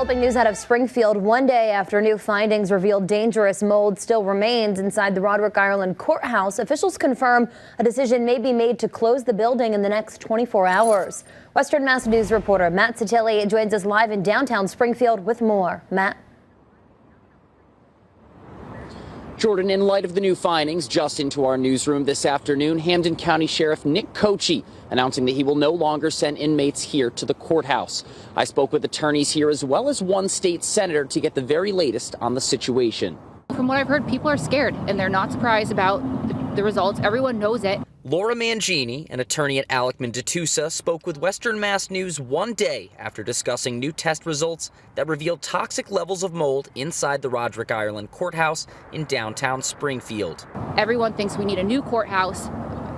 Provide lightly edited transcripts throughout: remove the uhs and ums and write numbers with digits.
Developing news out of Springfield. One day after new findings revealed dangerous mold still remains inside the Roderick Ireland Courthouse, officials confirm a decision may be made to close the building in the next 24 hours. Western Mass News reporter Matt Satilli joins us live in downtown Springfield with more. Matt. Jordan, in light of the new findings, just into our newsroom this afternoon, Hampden County Sheriff Nick Cochi announcing that he will no longer send inmates here to the courthouse. I spoke with attorneys here as well as one state senator to get the very latest on the situation. From what I've heard, people are scared and they're not surprised about the results. Everyone knows it. Laura Mangini, an attorney at Aleckman DeTusa, spoke with Western Mass News one day after discussing new test results that revealed toxic levels of mold inside the Roderick Ireland Courthouse in downtown Springfield. Everyone thinks we need a new courthouse,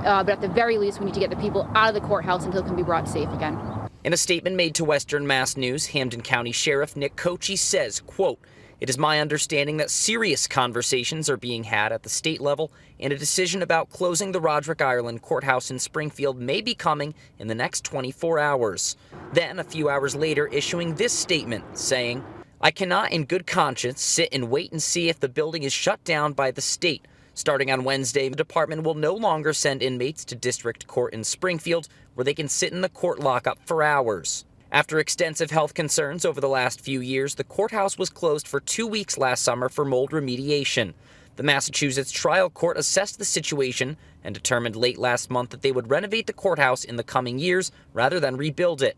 but at the very least, we need to get the people out of the courthouse until it can be brought safe again. In a statement made to Western Mass News, Hampden County Sheriff Nick Cochi says, quote, "It is my understanding that serious conversations are being had at the state level, and a decision about closing the Roderick Ireland Courthouse in Springfield may be coming in the next 24 hours. Then, a few hours later, issuing this statement, saying, "I cannot in good conscience sit and wait and see if the building is shut down by the state. Starting on Wednesday, the department will no longer send inmates to district court in Springfield, where they can sit in the court lockup for hours." After extensive health concerns over the last few years, the courthouse was closed for 2 weeks last summer for mold remediation. The Massachusetts trial court assessed the situation and determined late last month that they would renovate the courthouse in the coming years rather than rebuild it.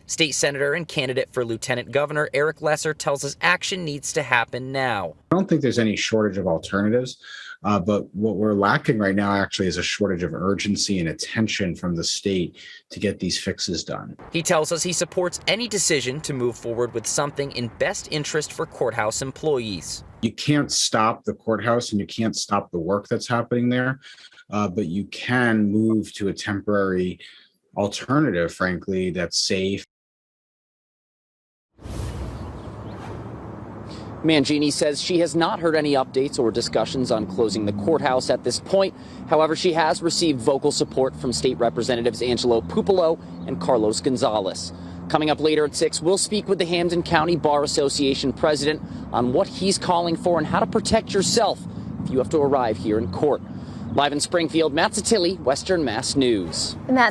State Senator and candidate for Lieutenant Governor Eric Lesser tells us action needs to happen now. I don't think there's any shortage of alternatives, but what we're lacking right now actually is a shortage of urgency and attention from the state to get these fixes done. He tells us he supports any decision to move forward with something in best interest for courthouse employees. You can't stop the courthouse and you can't stop the work that's happening there, but you can move to a temporary alternative, frankly, that's safe. Mangini says she has not heard any updates or discussions on closing the courthouse at this point. However, she has received vocal support from state representatives Angelo Pupolo and Carlos Gonzalez. Coming up later at 6, we'll speak with the Hampden County Bar Association president on what he's calling for and how to protect yourself if you have to arrive here in court. Live in Springfield, Matt Satilli, Western Mass News. Matt.